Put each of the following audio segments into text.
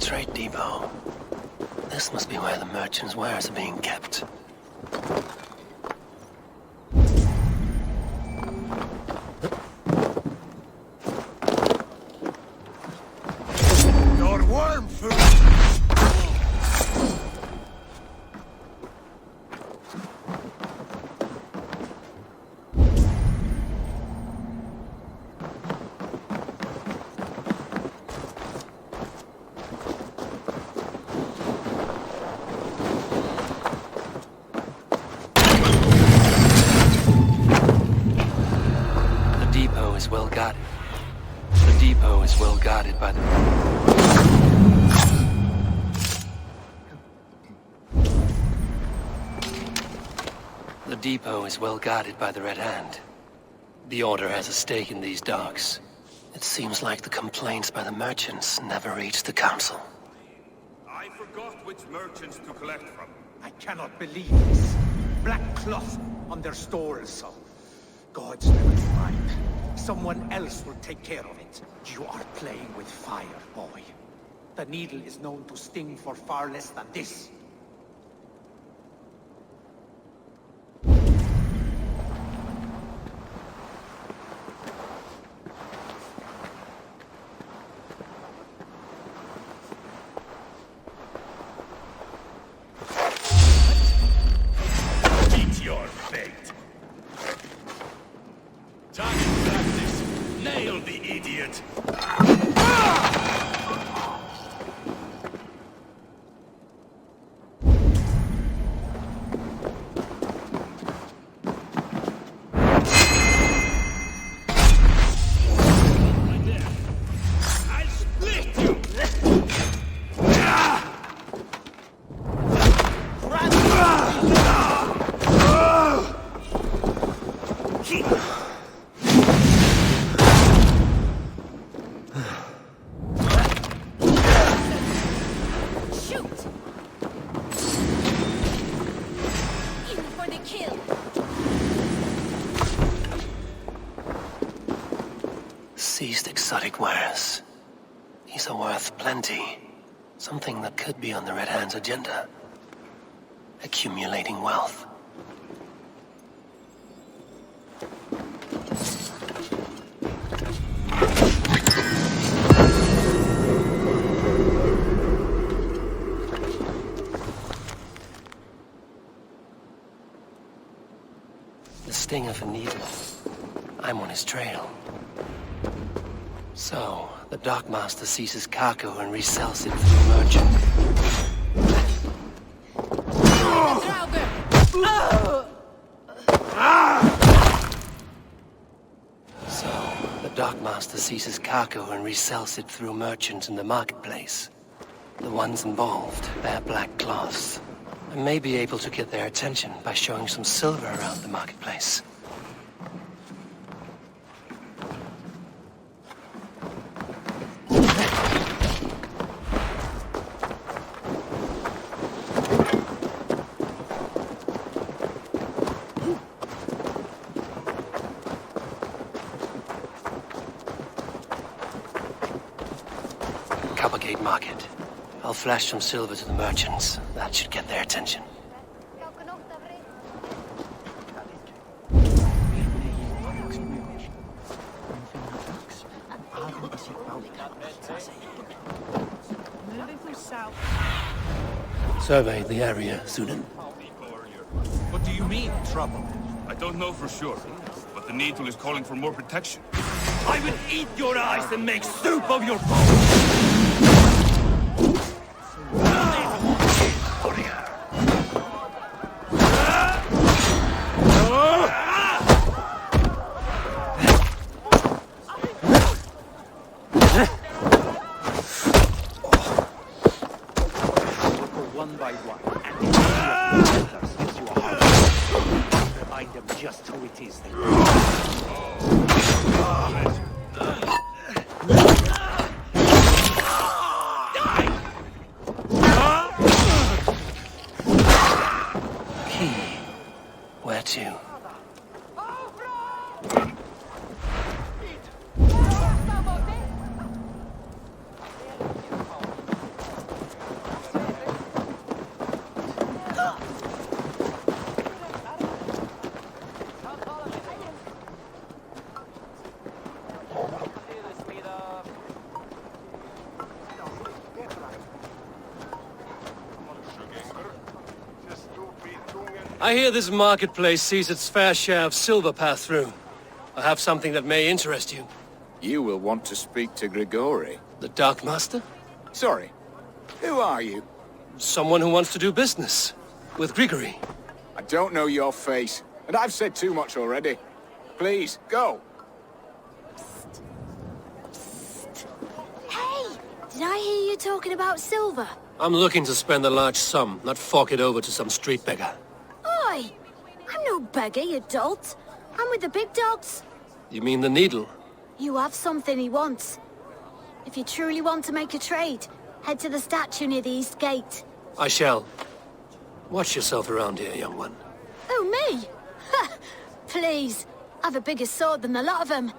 Trade depot. This must be where the merchants' wares are being kept. Your worm food! Well guarded. The depot is well guarded by the... The depot is well guarded by the Red Hand. The Order has a stake in these docks. It seems like the complaints by the merchants never reached the Council. I forgot which merchants to collect from. I cannot believe this. Black cloth on their stores, so... God's never mind. Someone else will take care of it. You are playing with fire, boy. The needle is known to sting for far less than this. Meet your fate. Target practice. Nail the idiot. Seized exotic wares. These are worth plenty. Something that could be on the Red Hand's agenda. Accumulating wealth. The sting of a needle. I'm on his trail. So, the dockmaster seizes cargo and resells it to the merchant. So, the dockmaster seizes cargo and resells it through merchants in the marketplace. The ones involved wear black cloths. I may be able to get their attention by showing some silver around the marketplace. Coppergate Market. I'll flash some silver to the merchants. That should get their attention. Survey the area, Sunan. What do you mean, trouble? I don't know for sure, but the Needle is calling for more protection. I will eat your eyes and make soup of your bones! One by one, and gives you a heart. Remind them just who it is they Key. Where to? I hear this marketplace sees its fair share of silver pass through. I have something that may interest you. You will want to speak to Grigori. The Dark Master? Sorry, who are you? Someone who wants to do business. With Grigory. I don't know your face, and I've said too much already. Please, go. Hey! Did I hear you talking about silver? I'm looking to spend a large sum, not fork it over to some street beggar. Oi! I'm no beggar, you dolt. I'm with the big dogs. You mean the Needle? You have something he wants. If you truly want to make a trade, head to the statue near the East Gate. I shall. Watch yourself around here, young one. Oh, me? Ha! Please. I've a bigger sword than the lot of them.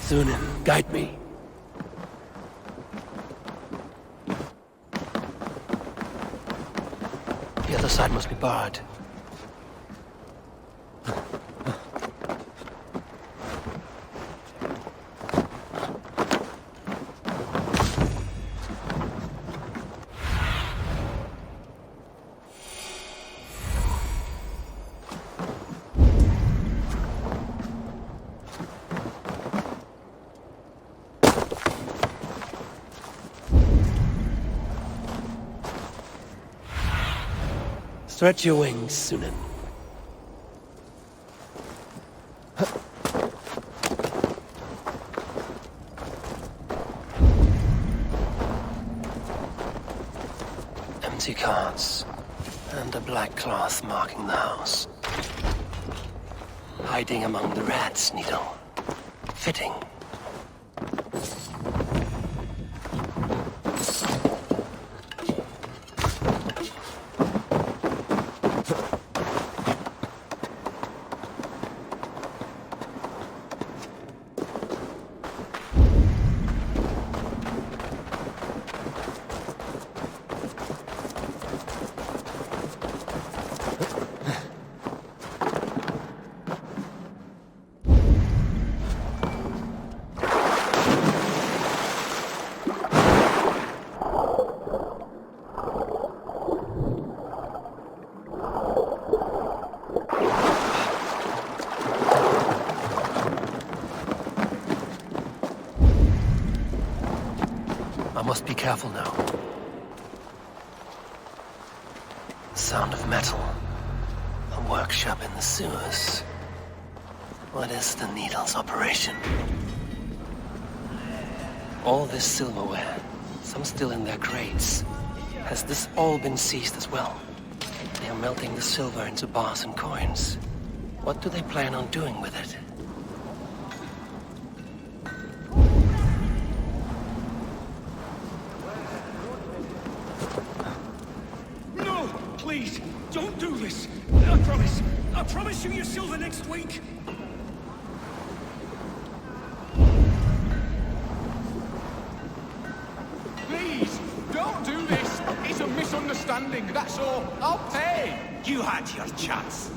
Sunan, guide me. The other side must be barred. Stretch your wings, Sunan. Empty carts, and a black cloth marking the house. Hiding among the rats, Needle. Fitting. I must be careful now. The sound of metal. A workshop in the sewers. What is the Needle's operation? All this silverware, some still in their crates. Has this all been seized as well? They are melting the silver into bars and coins. What do they plan on doing with it? No! Please, don't do this! I promise you your silver next week! Please, don't do this. It's a misunderstanding, that's all. I'll pay. You had your chance.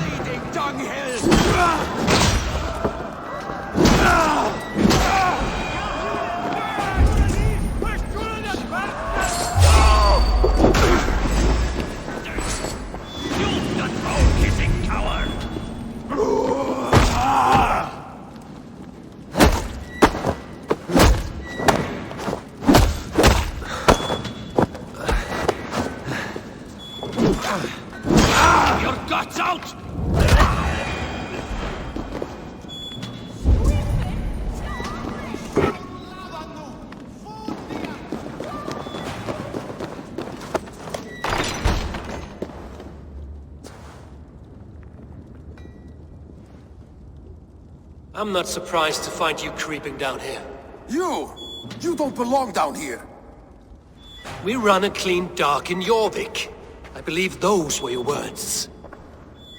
Bleeding dunghill! You gun-kissing coward! Your guts out! I'm not surprised to find you creeping down here. You don't belong down here. We run a clean dock in Jorvik. I believe those were your words.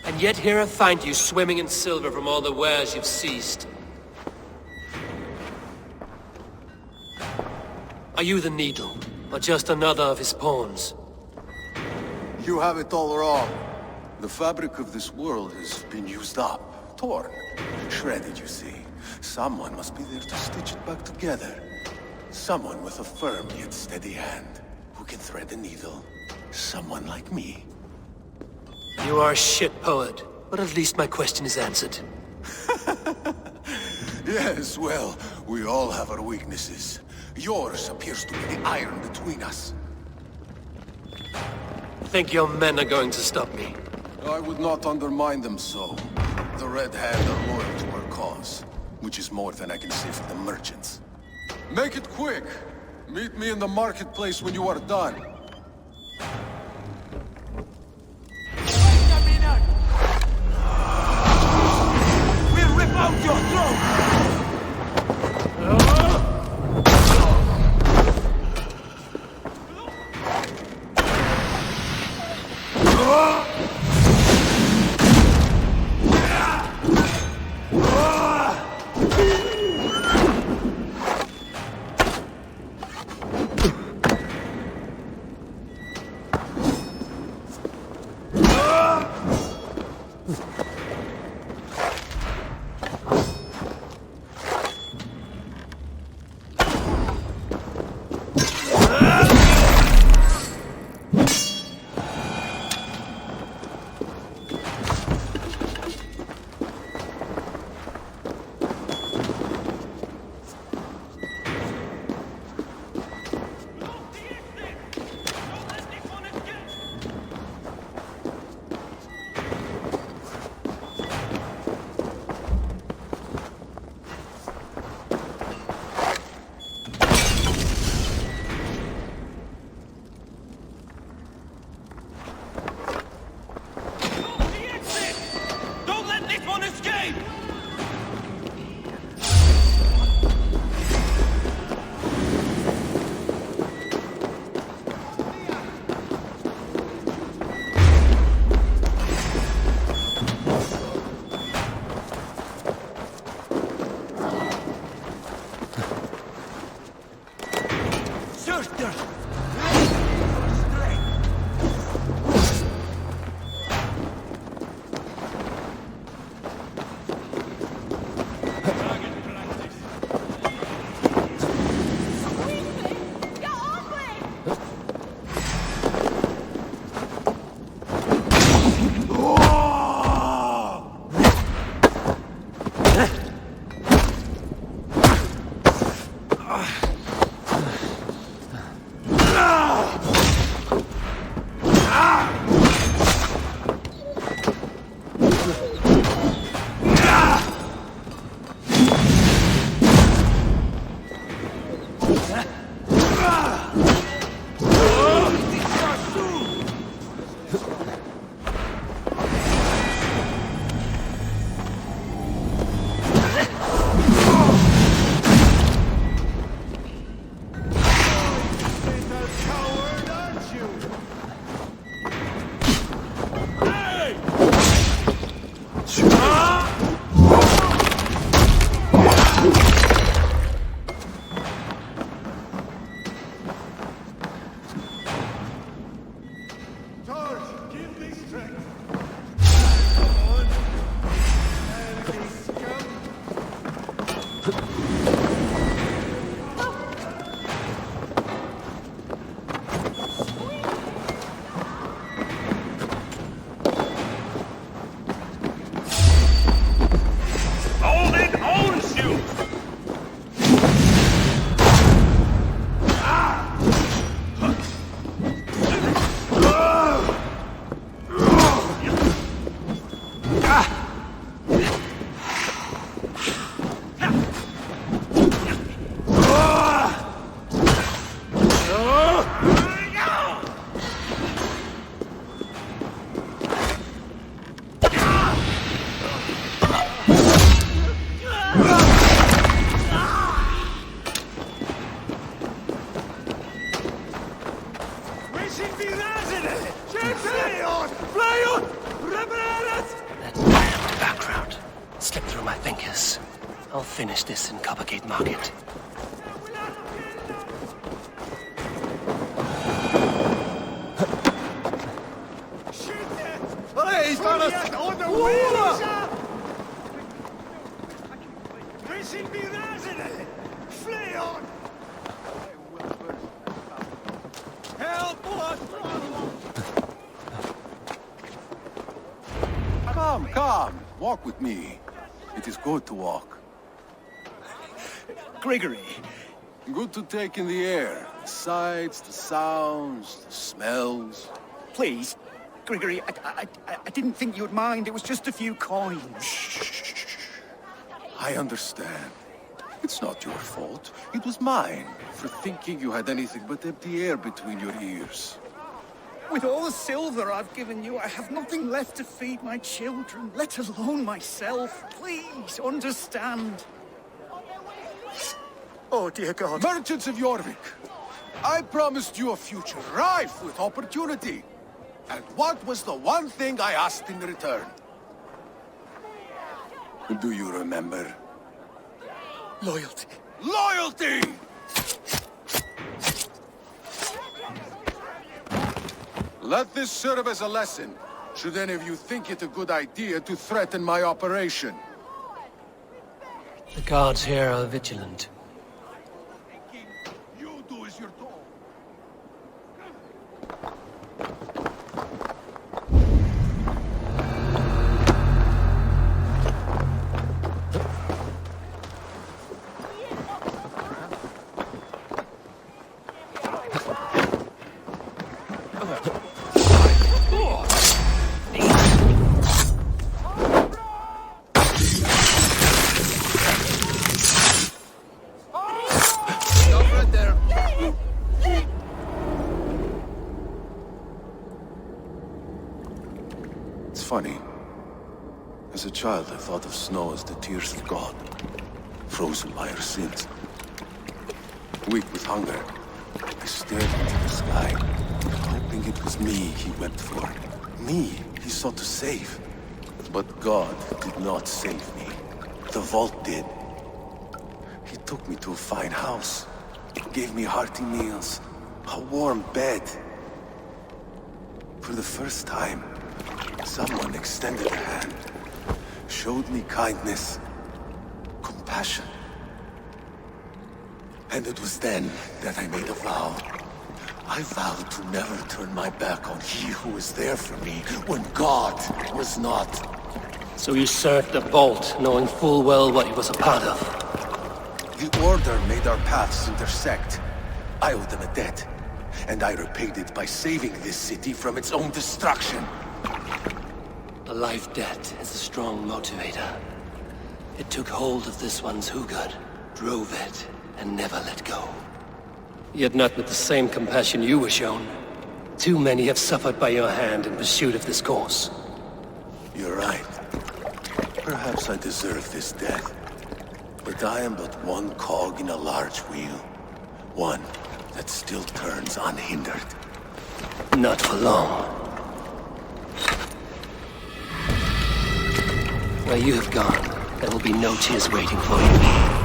And yet here I find you swimming in silver from all the wares you've seized. Are you the Needle, or just another of his pawns? You have it all wrong. The fabric of this world has been used up, torn, shredded, you see. Someone must be there to stitch it back together. Someone with a firm yet steady hand, who can thread the needle. Someone like me. You are a shit poet, but at least my question is answered. Yes, well, we all have our weaknesses. Yours appears to be the iron between us. Think your men are going to stop me? I would not undermine them so. The Red Hand are loyal to our cause, which is more than I can say for the merchants. Make it quick! Meet me in the marketplace when you are done. We'll rip out your throat! That damned background slipped through my fingers. I'll finish this in Coppergate Market. Come. Walk with me. It is good to walk. Gregory, Good to take in the air. The sights, the sounds, the smells. please. Gregory, I didn't think you'd mind. It was just a few coins. I understand. It's not your fault. It was mine for thinking you had anything but empty air between your ears. With all the silver I've given you, I have nothing left to feed my children, let alone myself. Please, understand. Oh, dear God. Merchants of Jorvik, I promised you a future rife with opportunity. And what was the one thing I asked in return? Do you remember? Loyalty. Loyalty! Let this serve as a lesson, should any of you think it a good idea to threaten my operation. The guards here are vigilant. You do as you're told. It's funny. As a child, I thought of snow as the tears of God, frozen by our sins. Weak with hunger, I stared into the sky, hoping it was me he wept for. Me he sought to save. But God did not save me. The vault did. He took me to a fine house, gave me hearty meals, a warm bed. For the first time, someone extended a hand, showed me kindness, compassion. And it was then that I made a vow. I vowed to never turn my back on he who was there for me when God was not. So you served the Bolt, knowing full well what he was a part of. The Order made our paths intersect. I owed them a debt, and I repaid it by saving this city from its own destruction. A life debt is a strong motivator. It took hold of this one's Hugad, drove it, and never let go. Yet not with the same compassion you were shown. Too many have suffered by your hand in pursuit of this course. You're right. Perhaps I deserve this death. But I am but one cog in a large wheel. One that still turns unhindered. Not for long. Where you have gone, there will be no tears waiting for you.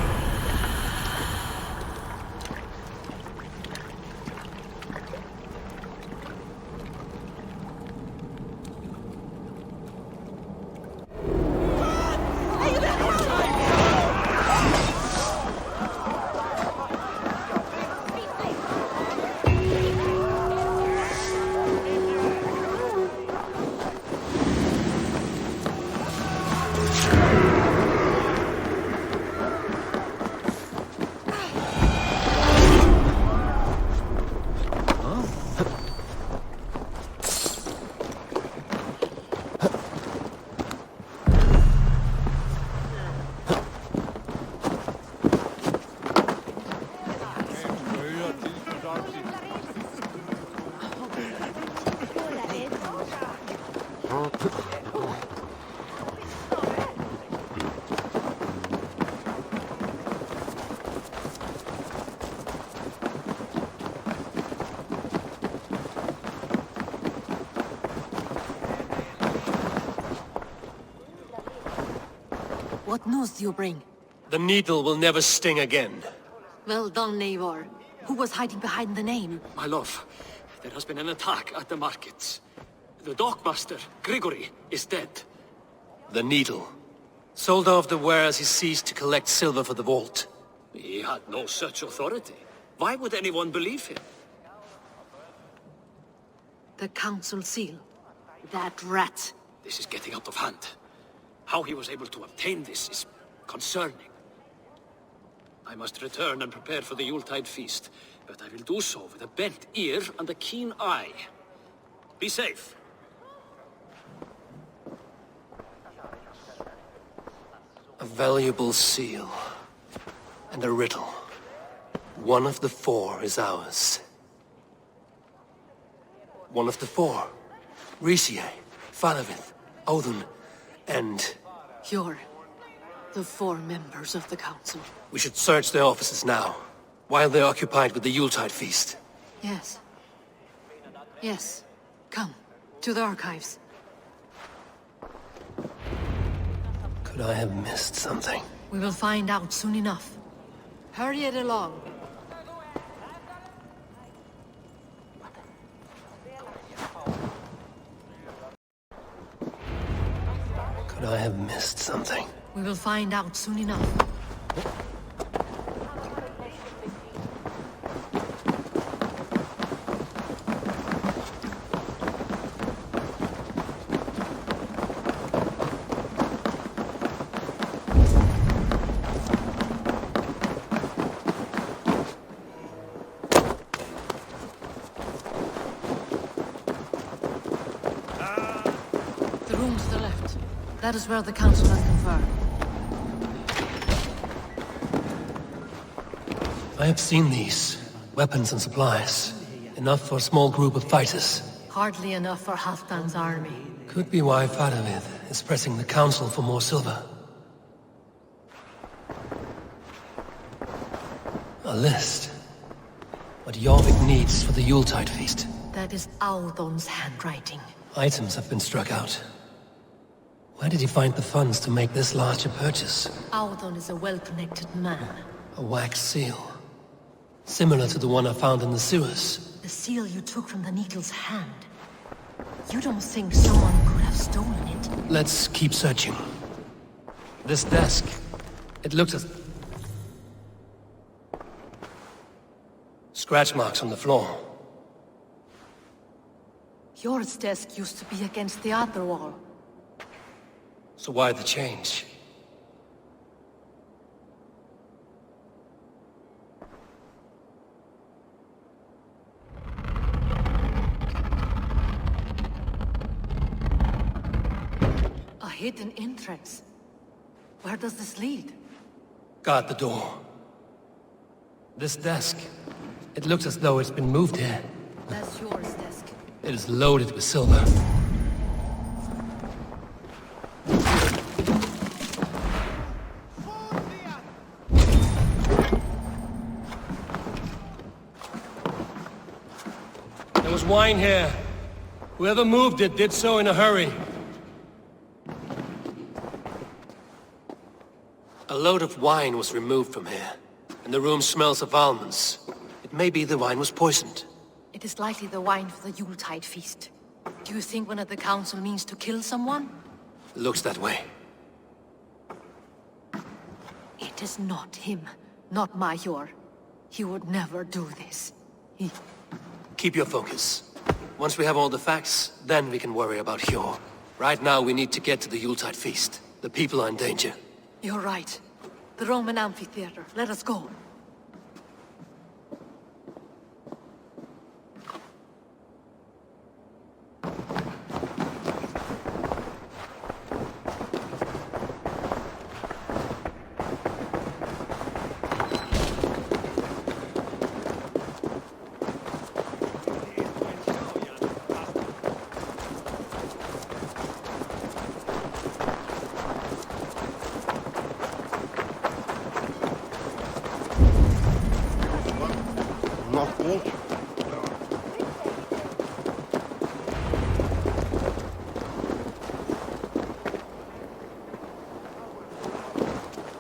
What news do you bring? The needle will never sting again. Well done, Eivor. Who was hiding behind the name? My love, there has been an attack at the markets. The dockmaster, Grigory, is dead. The needle. Sold off the wares he seized to collect silver for the vault. He had no such authority. Why would anyone believe him? The council seal. That rat. This is getting out of hand. How he was able to obtain this is concerning. I must return and prepare for the Yuletide feast, but I will do so with a bent ear and a keen eye. Be safe. A valuable seal. And a riddle. One of the four is ours. One of the four. Risie, Falavith, Odin, and... You're the four members of the council. We should search their offices now, while they're occupied with the Yuletide feast. Yes. Yes. Come, to the archives. Could I have missed something? We will find out soon enough. Hurry it along. Could I have missed something? We will find out soon enough. The room to the left. That is where the council has conferred. I have seen these. Weapons and supplies. Enough for a small group of fighters. Hardly enough for Halfdan's army. Could be why Faravith is pressing the council for more silver. A list. What Jorvik needs for the Yuletide feast. That is Audon's handwriting. Items have been struck out. Where did he find the funds to make this large a purchase? Audon is a well-connected man. A wax seal. Similar to the one I found in the sewers. The seal you took from the needle's hand. You don't think someone could have stolen it? Let's keep searching. This desk. It looks as... Scratch marks on the floor. Yours desk used to be against the other wall. So why the change? A hidden entrance. Where does this lead? Guard the door. This desk. It looks as though it's been moved here. That's yours desk. It is loaded with silver. There was wine here. Whoever moved it did so in a hurry. A load of wine was removed from here, and the room smells of almonds. It may be the wine was poisoned. It is likely the wine for the Yuletide feast. Do you think one of the council means to kill someone? Looks that way. It is not him, not Major. He would never do this. Keep your focus. Once we have all the facts, then we can worry about Hjor. Right now we need to get to the Yuletide feast. The people are in danger. You're right. The Roman amphitheater. Let us go.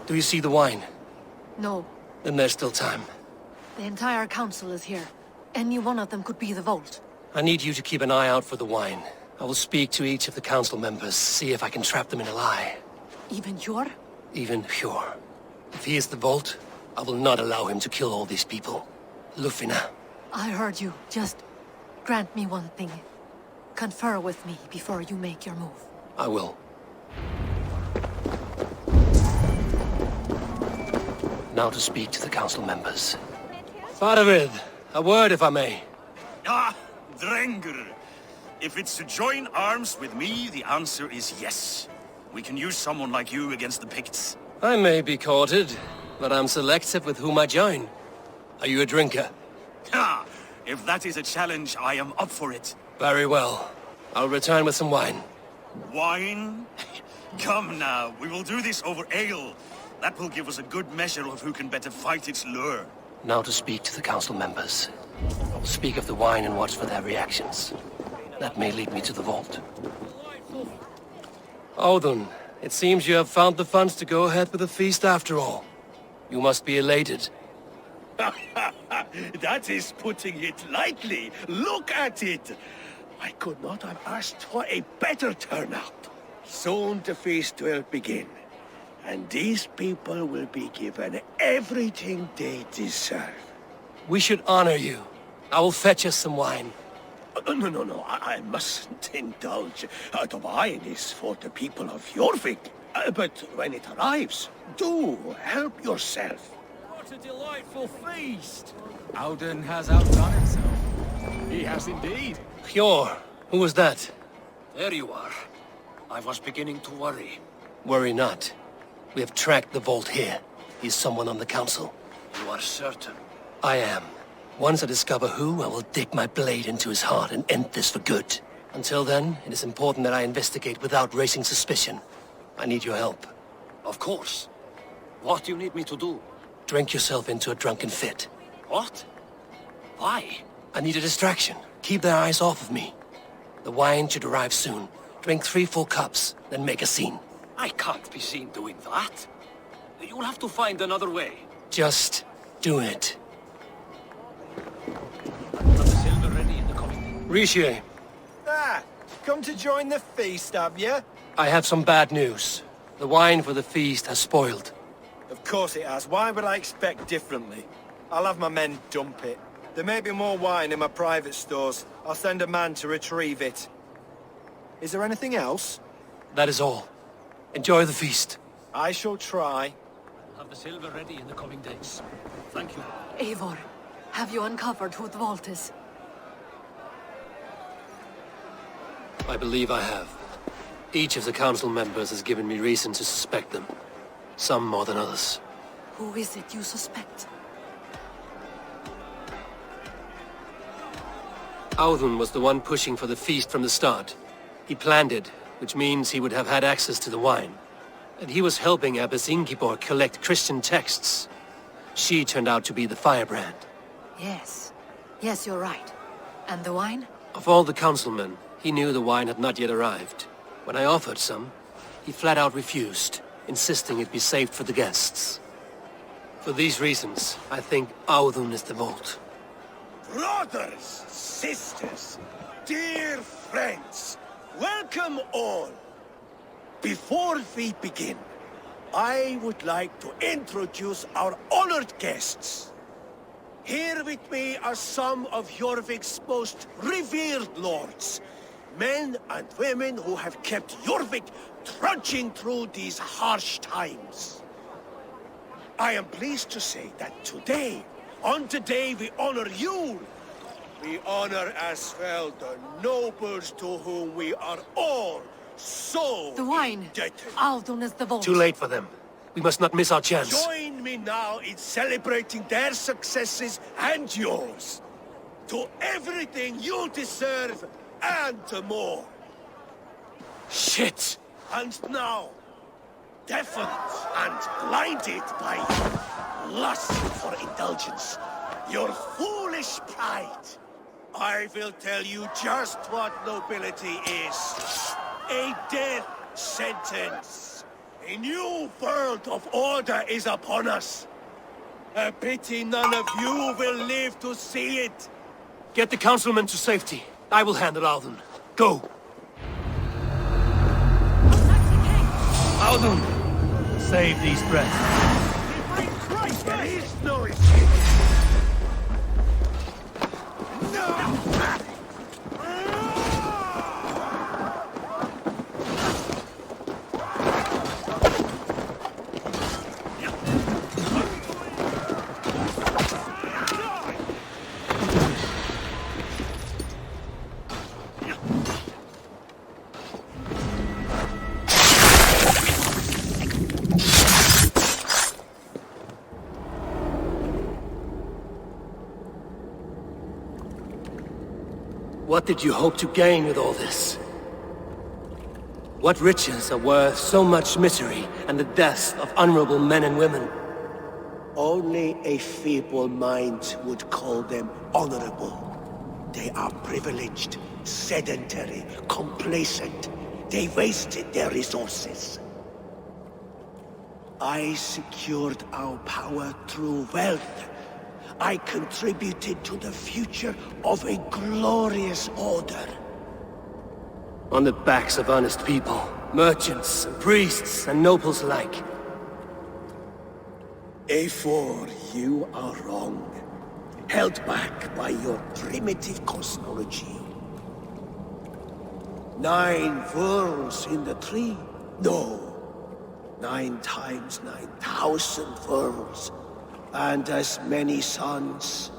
Do you see the wine? No. Then there's still time. The entire council is here. Any one of them could be the vault. I need you to keep an eye out for the wine. I will speak to each of the council members, see if I can trap them in a lie. Even Hjor? Even Pure. If he is the vault, I will not allow him to kill all these people. Lufina. I heard you. Just grant me one thing. Confer with me before you make your move. I will. Now to speak to the council members. Faravid, a word if I may. Ah, Drengr. If it's to join arms with me, the answer is yes. We can use someone like you against the Picts. I may be courted, but I'm selective with whom I join. Are you a drinker? Ha! If that is a challenge, I am up for it. Very well. I'll return with some wine. Wine? Come now, we will do this over ale. That will give us a good measure of who can better fight its lure. Now to speak to the council members. I will speak of the wine and watch for their reactions. That may lead me to the vault. Odin, it seems you have found the funds to go ahead with the feast after all. You must be elated. That is putting it lightly. Look at it. I could not have asked for a better turnout. Soon the feast will begin. And these people will be given everything they deserve. We should honor you. I will fetch us some wine. No. I mustn't indulge. The wine is for the people of Jorvik. But when it arrives, do help yourself. What a delightful feast! Alden has outdone himself. He has indeed. Hjor, who was that? There you are. I was beginning to worry. Worry not. We have tracked the vault here. He's someone on the council. You are certain? I am. Once I discover who, I will dig my blade into his heart and end this for good. Until then, it is important that I investigate without raising suspicion. I need your help. Of course. What do you need me to do? Drink yourself into a drunken fit. What? Why? I need a distraction. Keep their eyes off of me. The wine should arrive soon. Drink 3 full cups, then make a scene. I can't be seen doing that. You'll have to find another way. Just do it. Have the silver ready in the coming. Rishi, Ah, come to join the feast, have you? I have some bad news. The wine for the feast has spoiled. Of course it has. Why would I expect differently? I'll have my men dump it. There may be more wine in my private stores. I'll send a man to retrieve it. Is there anything else? That is all. Enjoy the feast. I shall try. Have the silver ready in the coming days. Thank you. Eivor, have you uncovered who the vault is? I believe I have. Each of the council members has given me reason to suspect them. Some more than others. Who is it you suspect? Audun was the one pushing for the feast from the start. He planned it, which means he would have had access to the wine. And he was helping Abbess Ingeborg collect Christian texts. She turned out to be the firebrand. Yes. Yes, you're right. And the wine? Of all the councilmen, he knew the wine had not yet arrived. When I offered some, he flat out refused, insisting it be saved for the guests. For these reasons, I think Audun is the vault. Brothers, sisters, dear friends, welcome all. Before we begin, I would like to introduce our honored guests. Here with me are some of Jorvik's most revered lords. Men and women who have kept Jorvik trudging through these harsh times. I am pleased to say that today, on the day we honor you, we honor as well the nobles to whom we are all so The wine. indebted. Audun is the vault. Too late for them. We must not miss our chance. Join me now in celebrating their successes and yours. To everything you deserve and more. Shit! And now, deafened and blinded by lust for indulgence, your foolish Polish pride. I will tell you just what nobility is. A death sentence. A new world of order is upon us. A pity none of you will live to see it. Get the councilman to safety. I will handle Alden. Go! Alden! Save these breaths. There is no escape. What did you hope to gain with all this? What riches are worth so much misery and the deaths of honorable men and women? Only a feeble mind would call them honorable. They are privileged, sedentary, complacent. They wasted their resources. I secured our power through wealth. I contributed to the future of a glorious order. On the backs of honest people, merchants, and priests, and nobles alike. A4, you are wrong. Held back by your primitive cosmology. 9 worlds in the tree? No. 9 times 9,000 worlds. And as many suns.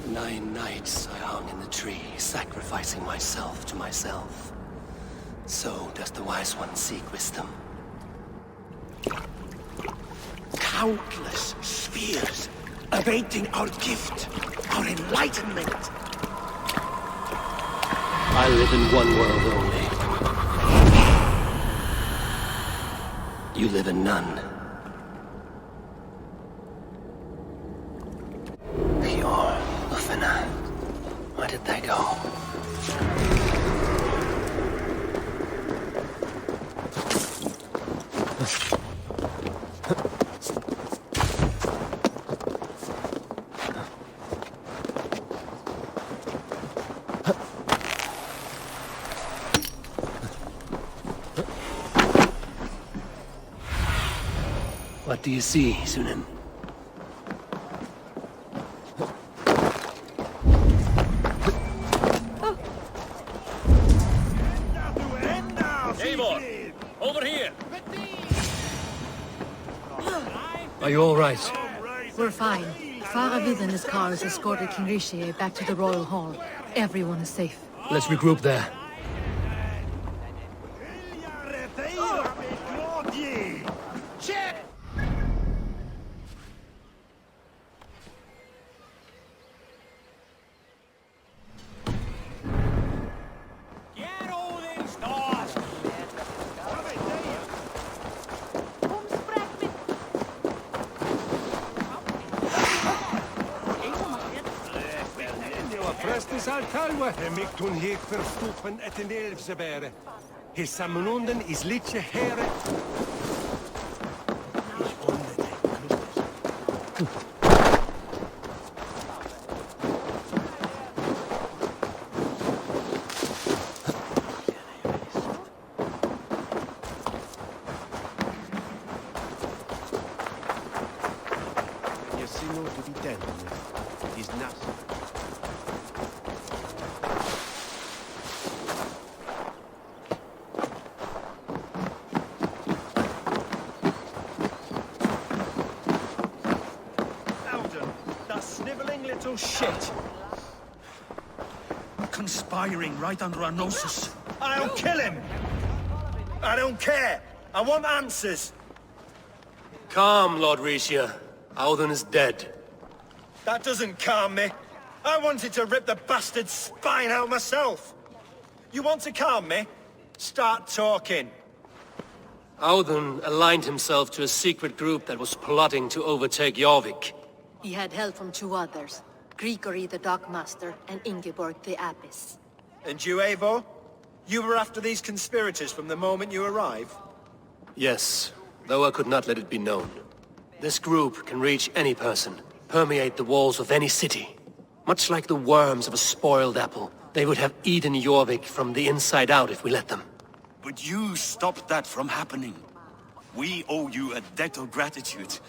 9 nights I hung in the tree, sacrificing myself to myself. So does the Wise One seek wisdom. Countless spheres, awaiting our gift, our enlightenment. I live in one world only. You live in none. Where did they go? What do you see, Sunan? Over here! Are you all right? We're fine. Faravid and his cars escorted King Rishi back to the Royal Hall. Everyone is safe. Let's regroup there. Prestes al talwa hemikton hek verstoppen et en elfsebere. His samenunden is litje here. You see no to be done. Is nothing. Little shit. Conspiring right under our noses. I'll kill him! I don't care! I want answers! Calm, Lord Rishia. Alden is dead. That doesn't calm me. I wanted to rip the bastard's spine out myself. You want to calm me? Start talking. Alden aligned himself to a secret group that was plotting to overtake Jorvik. He had help from two others, Grigory the Dockmaster and Ingeborg the Abbess. And you, Eivor? You were after these conspirators from the moment you arrived? Yes, though I could not let it be known. This group can reach any person, permeate the walls of any city. Much like the worms of a spoiled apple, they would have eaten Jorvik from the inside out if we let them. But you stopped that from happening. We owe you a debt of gratitude.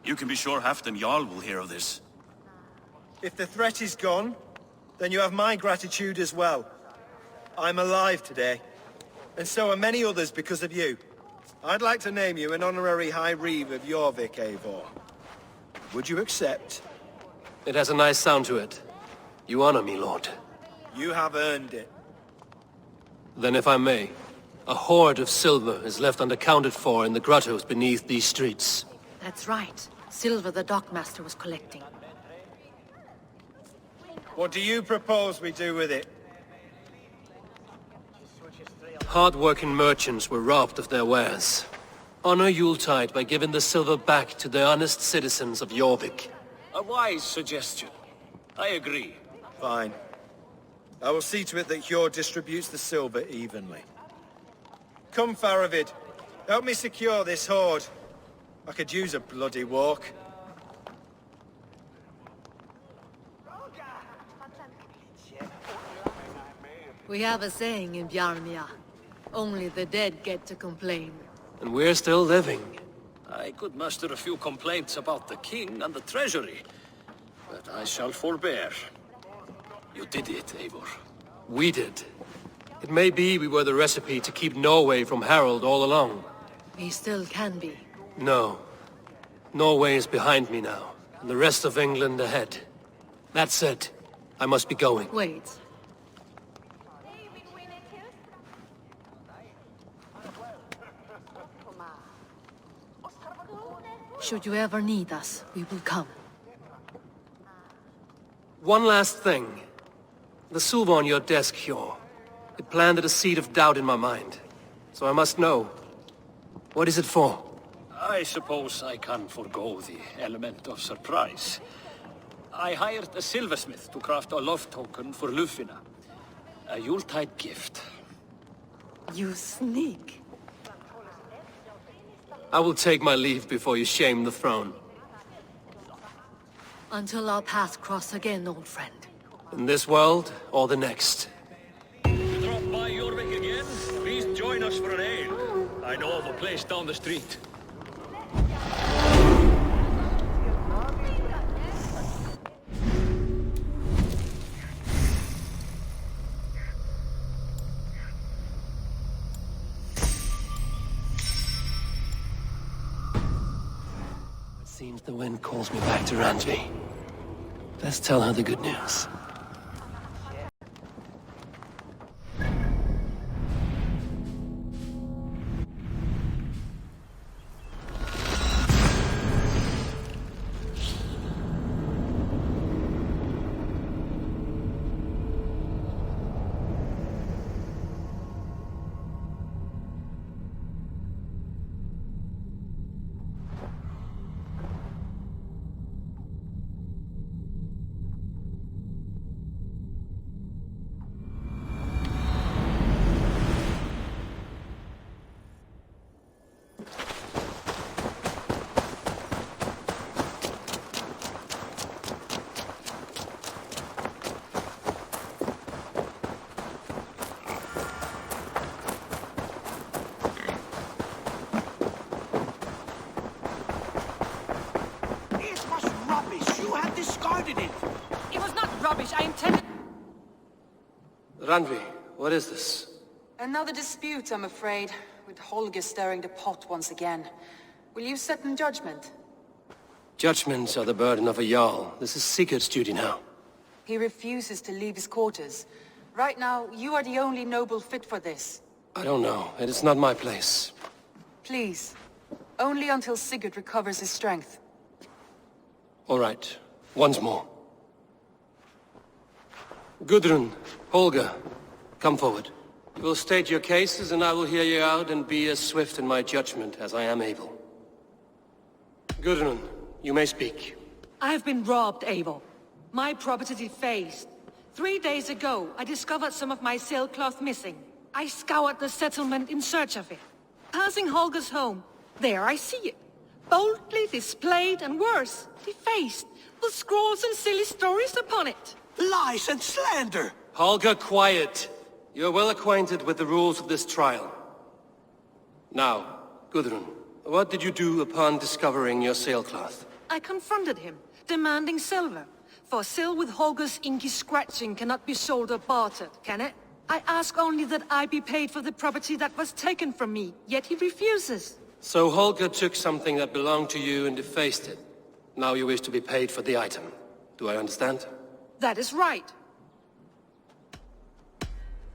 You can be sure Halfdan Jarl will hear of this. If the threat is gone, then you have my gratitude as well. I'm alive today, and so are many others because of you. I'd like to name you an honorary High Reeve of Jorvik, Eivor. Would you accept? It has a nice sound to it. You honor me, Lord. You have earned it. Then if I may, a hoard of silver is left unaccounted for in the grottos beneath these streets. That's right. Silver the Dockmaster was collecting. What do you propose we do with it? Hard-working merchants were robbed of their wares. Honor Yuletide by giving the silver back to the honest citizens of Jorvik. A wise suggestion. I agree. Fine. I will see to it that Hjord distributes the silver evenly. Come, Faravid. Help me secure this hoard. I could use a bloody walk. We have a saying in Bjarmia. Only the dead get to complain. And we're still living. I could muster a few complaints about the king and the treasury, but I shall forbear. You did it, Eivor. We did. It may be we were the recipe to keep Norway from Harald all along. We still can be. No. Norway is behind me now, and the rest of England ahead. That said, I must be going. Wait. Should you ever need us, we will come. One last thing. The silver on your desk, Hjor. It planted a seed of doubt in my mind. So I must know. What is it for? I suppose I can forego the element of surprise. I hired a silversmith to craft a love token for Lufina. A Yuletide gift. You sneak. I will take my leave before you shame the throne. Until our paths cross again, old friend. In this world, or the next. You drop by Jorvik again? Please join us for an ale. I know of a place down the street. Seems the wind calls me back to Randvi. Let's tell her the good news. Randvi, what is this? Another dispute, I'm afraid, with Holger stirring the pot once again. Will you sit in judgment? Judgments are the burden of a Jarl. This is Sigurd's duty now. He refuses to leave his quarters. Right now, you are the only noble fit for this. I don't know. It is not my place. Please. Only until Sigurd recovers his strength. All right. Once more. Gudrun, Holger, come forward. You will state your cases, and I will hear you out and be as swift in my judgment as I am able. Gudrun, you may speak. I've been robbed, Eivor. My property defaced. 3 days ago, I discovered some of my sailcloth missing. I scoured the settlement in search of it. Passing Holger's home, there I see it. Boldly displayed and worse, defaced, with scrawls and silly stories upon it. Lies and slander! Holger, quiet. You're well acquainted with the rules of this trial. Now, Gudrun, what did you do upon discovering your sailcloth? I confronted him, demanding silver. For sil with Holger's inky scratching cannot be sold or bartered, can it? I ask only that I be paid for the property that was taken from me, yet he refuses. So Holger took something that belonged to you and defaced it. Now you wish to be paid for the item. Do I understand? That is right.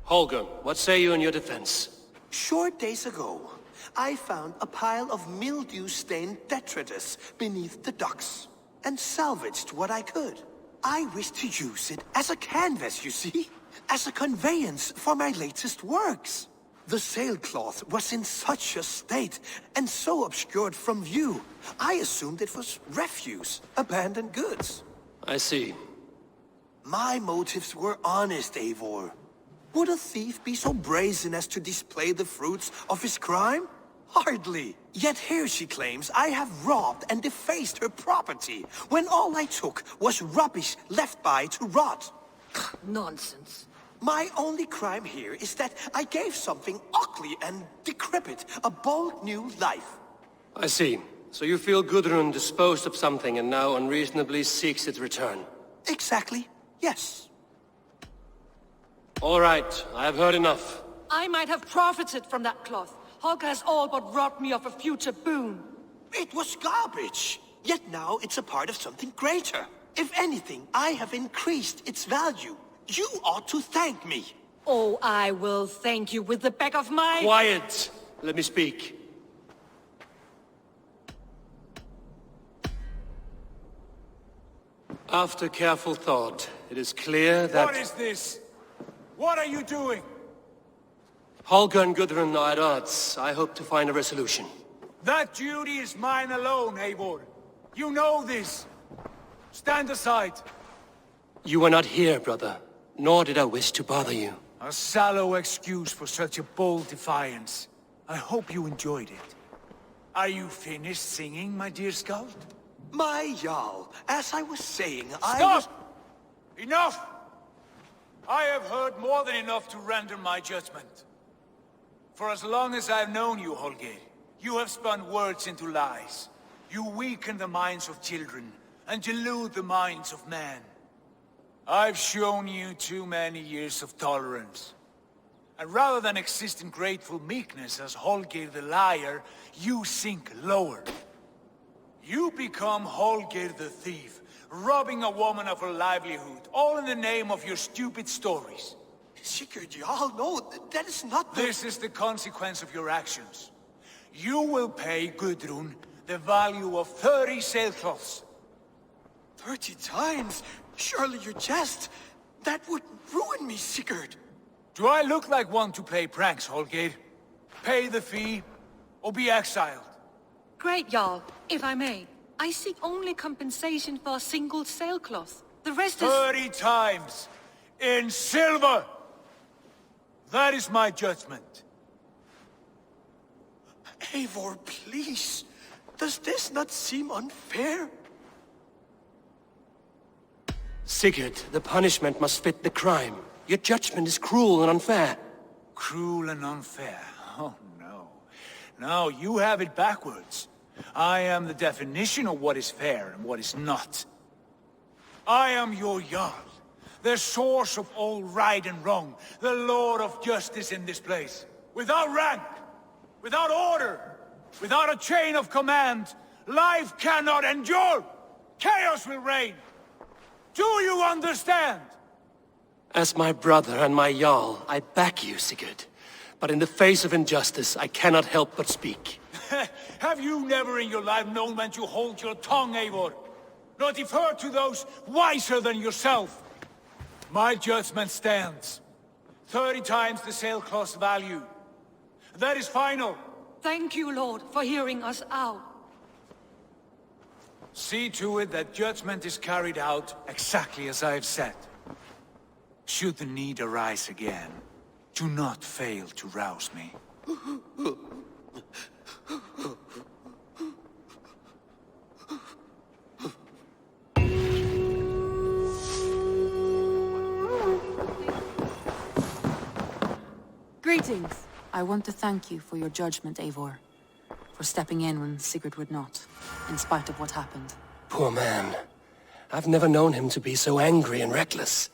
Holger, what say you in your defense? Short days ago, I found a pile of mildew-stained detritus beneath the docks, and salvaged what I could. I wish to use it as a canvas, you see? As a conveyance for my latest works. The sailcloth was in such a state, and so obscured from view, I assumed it was refuse, abandoned goods. I see. My motives were honest, Eivor. Would a thief be so brazen as to display the fruits of his crime? Hardly. Yet here she claims I have robbed and defaced her property, when all I took was rubbish left by to rot. Nonsense. My only crime here is that I gave something ugly and decrepit a bold new life. I see. So you feel Gudrun disposed of something and now unreasonably seeks its return? Exactly, yes. All right, I have heard enough. I might have profited from that cloth. Holger has all but robbed me of a future boon. It was garbage. Yet now it's a part of something greater. If anything, I have increased its value. You ought to thank me. Oh, I will thank you with the back of my... Quiet! Let me speak. After careful thought, it is clear that... What is this? What are you doing? Holger and Gudrun are at odds. I hope to find a resolution. That duty is mine alone, Eivor. You know this. Stand aside. You were not here, brother. Nor did I wish to bother you. A sallow excuse for such a bold defiance. I hope you enjoyed it. Are you finished singing, my dear Skald? My Jarl, as I was saying, Stop! Enough! I have heard more than enough to render my judgment. For as long as I've known you, Holger, you have spun words into lies. You weaken the minds of children, and delude the minds of men. I've shown you too many years of tolerance. And rather than exist in grateful meekness as Holger the liar, you sink lower. You become Holger the thief, robbing a woman of her livelihood, all in the name of your stupid stories. Sigurd, Jarl, no, that is not the... This is the consequence of your actions. You will pay Gudrun the value of 30 sailcloths. 30 times? Surely you jest. That would ruin me, Sigurd. Do I look like one to play pranks, Holger? Pay the fee, or be exiled. Great, Jarl. If I may, I seek only compensation for a single sailcloth. The rest is... 30 times! In silver! That is my judgment. Eivor, please. Does this not seem unfair? Sigurd, the punishment must fit the crime. Your judgment is cruel and unfair. Cruel and unfair? Oh, no. No, you have it backwards. I am the definition of what is fair and what is not. I am your Jarl, the source of all right and wrong, the Lord of justice in this place. Without rank, without order, without a chain of command, life cannot endure! Chaos will reign! Do you understand? As my brother and my Jarl, I back you, Sigurd. But in the face of injustice, I cannot help but speak. Have you never in your life known when to hold your tongue, Eivor? Nor defer to those wiser than yourself? My judgment stands. 30 times the sailcloth's value. That is final. Thank you, Lord, for hearing us out. See to it that judgment is carried out exactly as I have said. Should the need arise again, do not fail to rouse me. Greetings. I want to thank you for your judgment, Eivor. For stepping in when Sigurd would not, in spite of what happened. Poor man. I've never known him to be so angry and reckless.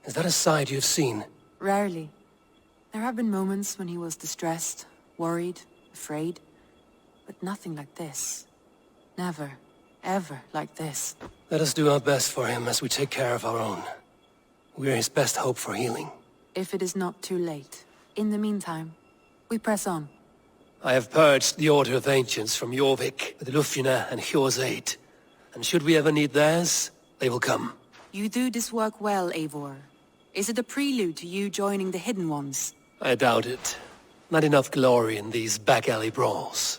Is that a side you've seen? Rarely. There have been moments when he was distressed, worried, afraid. But nothing like this. Never, ever like this. Let us do our best for him as we take care of our own. We're his best hope for healing. If it is not too late. In the meantime, we press on. I have purged the Order of Ancients from Jorvik with Lufjuna and Hjor's aid. And should we ever need theirs, they will come. You do this work well, Eivor. Is it a prelude to you joining the Hidden Ones? I doubt it. Not enough glory in these back-alley brawls.